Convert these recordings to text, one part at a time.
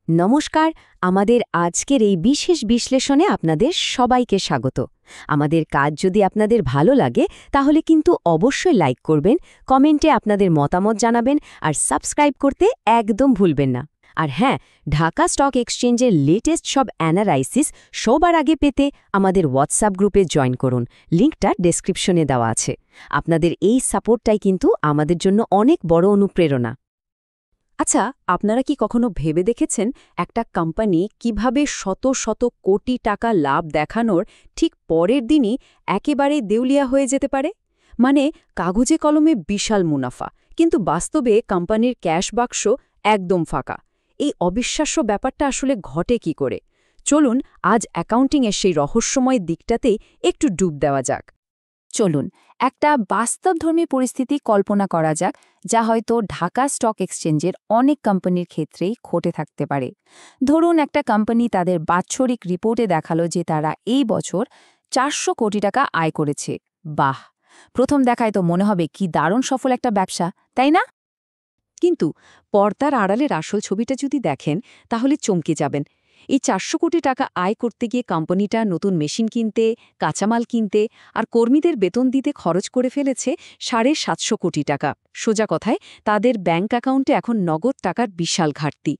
নমস্কার, আমাদের আজকের এই বিশেষ বিশ্লেষণে আপনাদের সবাইকে স্বাগত। আমাদের কাজ যদি আপনাদের ভালো লাগে তাহলে কিন্তু অবশ্যই লাইক করবেন, কমেন্টে আপনাদের মতামত জানাবেন আর সাবস্ক্রাইব করতে একদম ভুলবেন না। আর হ্যাঁ, ঢাকা স্টক এক্সচেঞ্জের লেটেস্ট সব অ্যানালাইসিস সবার আগে পেতে আমাদের হোয়াটসঅ্যাপ গ্রুপে জয়েন করুন, লিঙ্কটা ডেসক্রিপশনে দেওয়া আছে। আপনাদের এই সাপোর্টটাই কিন্তু আমাদের জন্য অনেক বড় অনুপ্রেরণা। আচ্ছা, আপনারা কি কখনো ভেবে দেখেছেন একটা কোম্পানি কিভাবে শত শত কোটি টাকা লাভ দেখানোর ঠিক পরের দিনই একেবারে দেউলিয়া হয়ে যেতে পারে? মানে কাগজে কলমে বিশাল মুনাফা, কিন্তু বাস্তবে কোম্পানির ক্যাশ বাক্স একদম ফাঁকা। এই অবিশ্বাস্য ব্যাপারটা আসলে ঘটে কি করে? চলুন আজ অ্যাকাউন্টিংয়ের সেই রহস্যময় দিকটাতেই একটু ডুব দেওয়া যাক। চলুন একটা বাস্তবধর্মী পরিস্থিতি কল্পনা করা যাক, যা হয়তো ঢাকা স্টক এক্সচেঞ্জের অনেক কোম্পানির ক্ষেত্রেই ঘটে থাকতে পারে। ধরুন একটা কোম্পানি তাদের বাৎসরিক রিপোর্টে দেখালো যে তারা এই বছর 400 কোটি টাকা আয় করেছে। বাহ! প্রথম দেখায় তো মনে হবে কি দারুণ সফল একটা ব্যবসা, তাই না? কিন্তু পর্দার আড়ালের আসল ছবিটা যদি দেখেন তাহলে চমকে যাবেন। এই 400 কোটি টাকা আয় করতে গিয়ে কোম্পানিটা নতুন মেশিন কিনতে, কাঁচামাল কিনতে আর কর্মীদের বেতন দিতে খরচ করে ফেলেছে 750 কোটি টাকা। সোজা কথায় তাদের ব্যাংক অ্যাকাউন্টে এখন নগদ টাকার বিশাল ঘাটতি,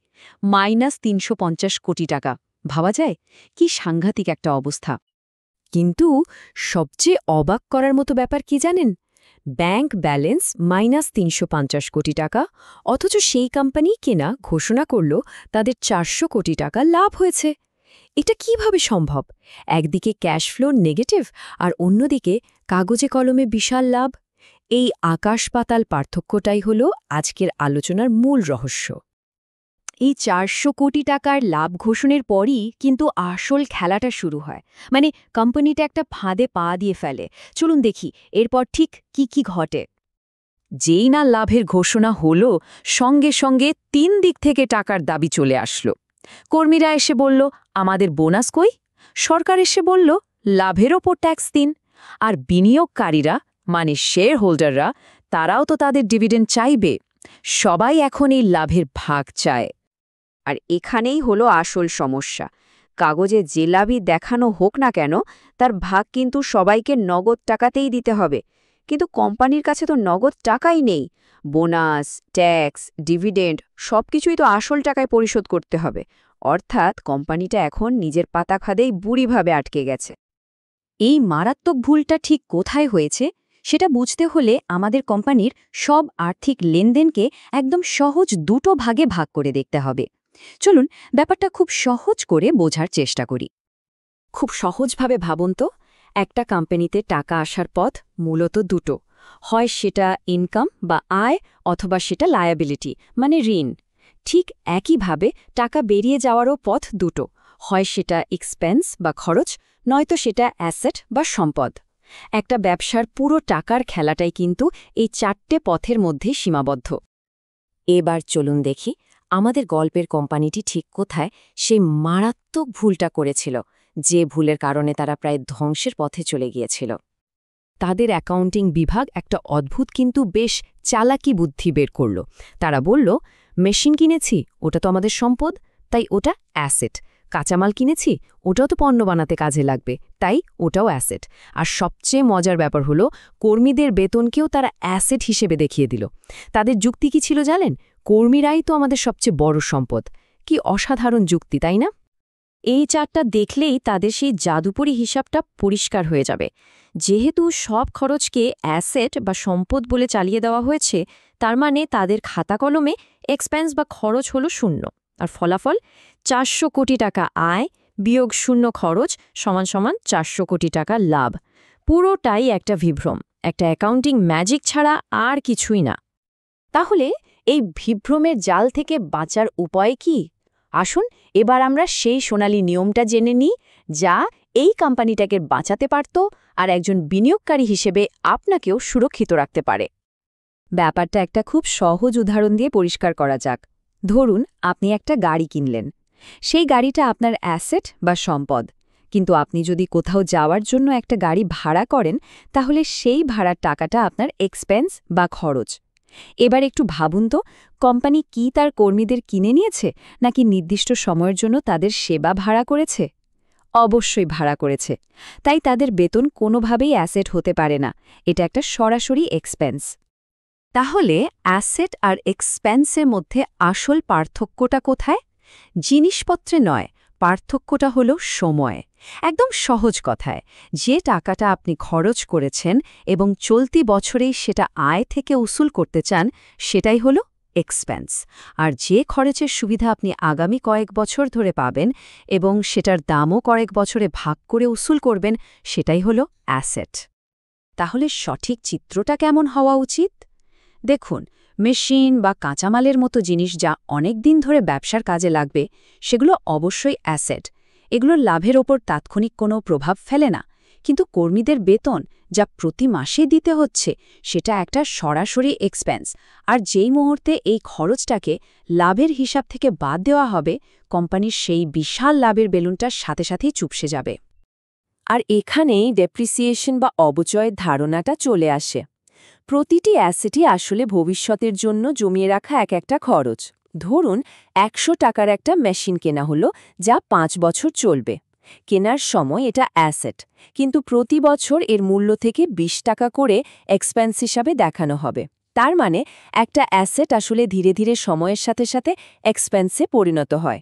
-350 কোটি টাকা। ভাবা যায় কি সাংঘাতিক একটা অবস্থা। কিন্তু সবচেয়ে অবাক করার মতো ব্যাপার কি জানেন? ব্যাংক ব্যালেন্স -350 কোটি টাকা, অথচ সেই কোম্পানি কেনা ঘোষণা করল তাদের 400 কোটি টাকা লাভ হয়েছে। এটা কিভাবে সম্ভব? একদিকে ক্যাশ ফ্লো নেগেটিভ আর অন্যদিকে কাগজে কলমে বিশাল লাভ। এই আকাশ পাতাল পার্থক্যটাই হল আজকের আলোচনার মূল রহস্য। এই 400 কোটি টাকার লাভ ঘোষণের পরই কিন্তু আসল খেলাটা শুরু হয়। মানে কোম্পানিটা একটা ফাঁদে পা দিয়ে ফেলে। চলুন দেখি এরপর ঠিক কি ঘটে। যেই না লাভের ঘোষণা হলো, সঙ্গে সঙ্গে 3 দিক থেকে টাকার দাবি চলে আসলো। কর্মীরা এসে বলল, আমাদের বোনাস কই? সরকার এসে বলল, লাভের ওপর ট্যাক্স দিন। আর বিনিয়োগকারীরা মানে শেয়ার হোল্ডাররা, তারাও তো তাদের ডিভিডেন্ড চাইবে। সবাই এখন এই লাভের ভাগ চায়। আর এখানেই হলো আসল সমস্যা। কাগজে যে লাভই দেখানো হোক না কেন, তার ভাগ কিন্তু সবাইকে নগদ টাকাতেই দিতে হবে। কিন্তু কোম্পানির কাছে তো নগদ টাকাই নেই। বোনাস, ট্যাক্স, ডিভিডেন্ড সবকিছুই তো আসল টাকায় পরিশোধ করতে হবে। অর্থাৎ কোম্পানিটা এখন নিজের পাতা খাদেই বুড়িভাবে আটকে গেছে। এই মারাত্মক ভুলটা ঠিক কোথায় হয়েছে সেটা বুঝতে হলে আমাদের কোম্পানির সব আর্থিক লেনদেনকে একদম সহজ দুটো ভাগে ভাগ করে দেখতে হবে। চলুন ব্যাপারটা খুব সহজ করে বোঝার চেষ্টা করি। খুব সহজভাবে ভাবুন তো, একটা কোম্পানিতে টাকা আসার পথ মূলত দুটো। হয় সেটা ইনকাম বা আয়, অথবা সেটা লায়াবিলিটি মানে ঋণ। ঠিক একইভাবে টাকা বেরিয়ে যাওয়ারও পথ দুটো। হয় সেটা এক্সপেন্স বা খরচ, নয়তো সেটা অ্যাসেট বা সম্পদ। একটা ব্যবসার পুরো টাকার খেলাটাই কিন্তু এই 4টে পথের মধ্যে সীমাবদ্ধ। এবার চলুন দেখি আমাদের গল্পের কোম্পানিটি ঠিক কোথায় সেই মারাত্মক ভুলটা করেছিল, যে ভুলের কারণে তারা প্রায় ধ্বংসের পথে চলে গিয়েছিল। তাদের অ্যাকাউন্টিং বিভাগ একটা অদ্ভুত কিন্তু বেশ চালাকি বুদ্ধি বের করল। তারা বলল, মেশিন কিনেছি, ওটা তো আমাদের সম্পদ, তাই ওটা অ্যাসেট। কাঁচামাল কিনেছি, ওটাও তো পণ্য বানাতে কাজে লাগবে, তাই ওটাও অ্যাসেট। আর সবচেয়ে মজার ব্যাপার হলো, কর্মীদের বেতনকেও তারা অ্যাসেট হিসেবে দেখিয়ে দিল। তাদের যুক্তি কি ছিল জানেন? কর্মীরাই তো আমাদের সবচেয়ে বড় সম্পদ। কি অসাধারণ যুক্তি, তাই না? এই চারটা দেখলেই তাদের সেই জাদুপরি হিসাবটা পরিষ্কার হয়ে যাবে। যেহেতু সব খরচকে অ্যাসেট বা সম্পদ বলে চালিয়ে দেওয়া হয়েছে, তার মানে তাদের খাতা কলমে এক্সপেন্স বা খরচ হলো শূন্য। আর ফলাফল 400 কোটি টাকা আয় বিয়োগ শূন্য খরচ সমান সমান 400 কোটি টাকা লাভ। পুরোটাই একটা বিভ্রম, একটা অ্যাকাউন্টিং ম্যাজিক ছাড়া আর কিছুই না। তাহলে এই বিভ্রমের জাল থেকে বাঁচার উপায় কি? আসুন এবার আমরা সেই সোনালী নিয়মটা জেনে নিই, যা এই কোম্পানিটাকে বাঁচাতে পারত আর একজন বিনিয়োগকারী হিসেবে আপনাকেও সুরক্ষিত রাখতে পারে। ব্যাপারটা একটা খুব সহজ উদাহরণ দিয়ে পরিষ্কার করা যাক। ধরুন আপনি একটা গাড়ি কিনলেন। সেই গাড়িটা আপনার অ্যাসেট বা সম্পদ। কিন্তু আপনি যদি কোথাও যাওয়ার জন্য একটা গাড়ি ভাড়া করেন, তাহলে সেই ভাড়ার টাকাটা আপনার এক্সপেন্স বা খরচ। এবার একটু ভাবুন তো, কোম্পানি কি তার কর্মীদের কিনে নিয়েছে নাকি নির্দিষ্ট সময়ের জন্য তাদের সেবা ভাড়া করেছে? অবশ্যই ভাড়া করেছে। তাই তাদের বেতন কোনোভাবেই অ্যাসেট হতে পারে না, এটা একটা সরাসরি এক্সপেন্স। তাহলে অ্যাসেট আর এক্সপেন্সের মধ্যে আসল পার্থক্যটা কোথায়? জিনিসপত্রে নয়, পার্থক্যটা হলো সময়। একদম সহজ কথায়, যে টাকাটা আপনি খরচ করেছেন এবং চলতি বছরেই সেটা আয় থেকে উসুল করতে চান, সেটাই হলো এক্সপেন্স। আর যে খরচের সুবিধা আপনি আগামী কয়েক বছর ধরে পাবেন এবং সেটার দামও কয়েক বছরে ভাগ করে উসুল করবেন, সেটাই হলো অ্যাসেট। তাহলে সঠিক চিত্রটা কেমন হওয়া উচিত? দেখুন, মেশিন বা কাঁচামালের মতো জিনিস যা অনেক দিন ধরে ব্যবসার কাজে লাগবে, সেগুলো অবশ্যই অ্যাসেট। এগুলোর লাভের ওপর তাৎক্ষণিক কোনো প্রভাব ফেলে না। কিন্তু কর্মীদের বেতন যা প্রতি মাসে দিতে হচ্ছে, সেটা একটা সরাসরি এক্সপেন্স। আর যেই মুহূর্তে এই খরচটাকে লাভের হিসাব থেকে বাদ দেওয়া হবে, কোম্পানির সেই বিশাল লাভের বেলুনটা সাথে সাথেই চুপসে যাবে। আর এখানেই ডেপ্রিসিয়েশন বা অবচয়ের ধারণাটা চলে আসে। প্রতিটি অ্যাসেটই আসলে ভবিষ্যতের জন্য জমিয়ে রাখা একটা খরচ। ধরুন ১০০ টাকার একটা মেশিন কেনা হলো, যা ৫ বছর চলবে। কেনার সময় এটা অ্যাসেট, কিন্তু প্রতি বছর এর মূল্য থেকে ২০ টাকা করে এক্সপেন্স হিসাবে দেখানো হবে। তার মানে একটা অ্যাসেট আসলে ধীরে ধীরে সময়ের সাথে সাথে এক্সপেন্সে পরিণত হয়।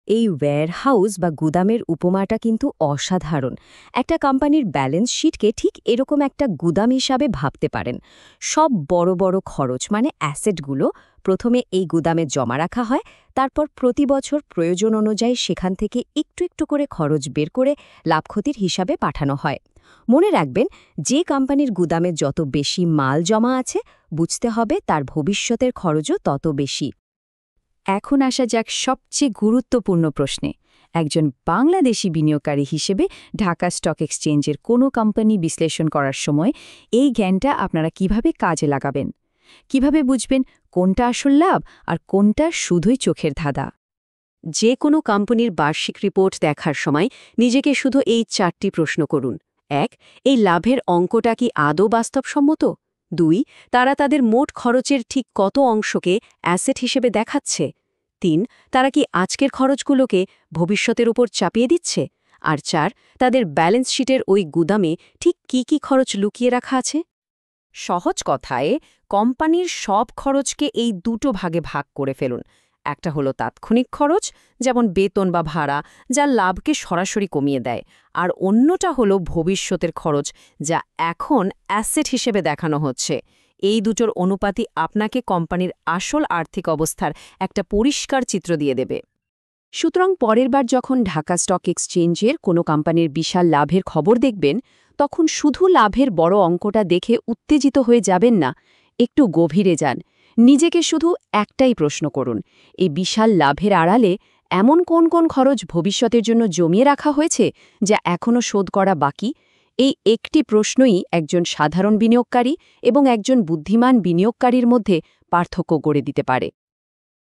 এই ওয়্যারহাউস বা গুদামের উপমাটা কিন্তু অসাধারণ। একটা কোম্পানির ব্যালেন্স শিটকে ঠিক এরকম একটা গুদাম হিসাবে ভাবতে পারেন। সব বড় বড় খরচ মানে অ্যাসেটগুলো প্রথমে এই গুদামে জমা রাখা হয়, তারপর প্রতি বছর প্রয়োজন অনুযায়ী সেখান থেকে একটু একটু করে খরচ বের করে লাভ ক্ষতির হিসাবে পাঠানো হয়। মনে রাখবেন, যে কোম্পানির গুদামে যত বেশি মাল জমা আছে, বুঝতে হবে তার ভবিষ্যতের খরচও তত বেশি। এখন আসা যাক সবচেয়ে গুরুত্বপূর্ণ প্রশ্নে। একজন বাংলাদেশি বিনিয়োগকারী হিসেবে ঢাকা স্টক এক্সচেঞ্জের কোনো কোম্পানি বিশ্লেষণ করার সময় এই জ্ঞানটা আপনারা কিভাবে কাজে লাগাবেন? কিভাবে বুঝবেন কোনটা আসল লাভ আর কোনটা শুধুই চোখের ধাঁধা? যে কোনো কোম্পানির বার্ষিক রিপোর্ট দেখার সময় নিজেকে শুধু এই ৪টি প্রশ্ন করুন। ১. এই লাভের অঙ্কটা কি আদৌ বাস্তবসম্মত? ২. তারা তাদের মোট খরচের ঠিক কত অংশকে অ্যাসেট হিসেবে দেখাচ্ছে? ৩. তারা কি আজকের খরচগুলোকে ভবিষ্যতের উপর চাপিয়ে দিচ্ছে? আর ৪. তাদের ব্যালেন্স শিটের ওই গুদামে ঠিক কি কি খরচ লুকিয়ে রাখা আছে? সহজ কথায়, কোম্পানির সব খরচকে এই দুটো ভাগে ভাগ করে ফেলুন। একটা হলো তাৎক্ষণিক খরচ, যেমন বেতন বা ভাড়া, যা লাভকে সরাসরি কমিয়ে দেয়। আর অন্যটা হলো ভবিষ্যতের খরচ, যা এখন অ্যাসেট হিসেবে দেখানো হচ্ছে। এই দুটোর অনুপাতই আপনাকে কোম্পানির আসল আর্থিক অবস্থার একটা পরিষ্কার চিত্র দিয়ে দেবে। সুতরাং পরের বার যখন ঢাকা স্টক এক্সচেঞ্জের কোনো কোম্পানির বিশাল লাভের খবর দেখবেন, তখন শুধু লাভের বড় অঙ্কটা দেখে উত্তেজিত হয়ে যাবেন না, একটু গভীরে যান। নিজেকে শুধু একটাই প্রশ্ন করুন, এই বিশাল লাভের আড়ালে এমন কোন কোন খরচ ভবিষ্যতের জন্য জমিয়ে রাখা হয়েছে যা এখনও শোধ করা বাকি? এই একটি প্রশ্নই একজন সাধারণ বিনিয়োগকারী এবং একজন বুদ্ধিমান বিনিয়োগকারীর মধ্যে পার্থক্য গড়ে দিতে পারে।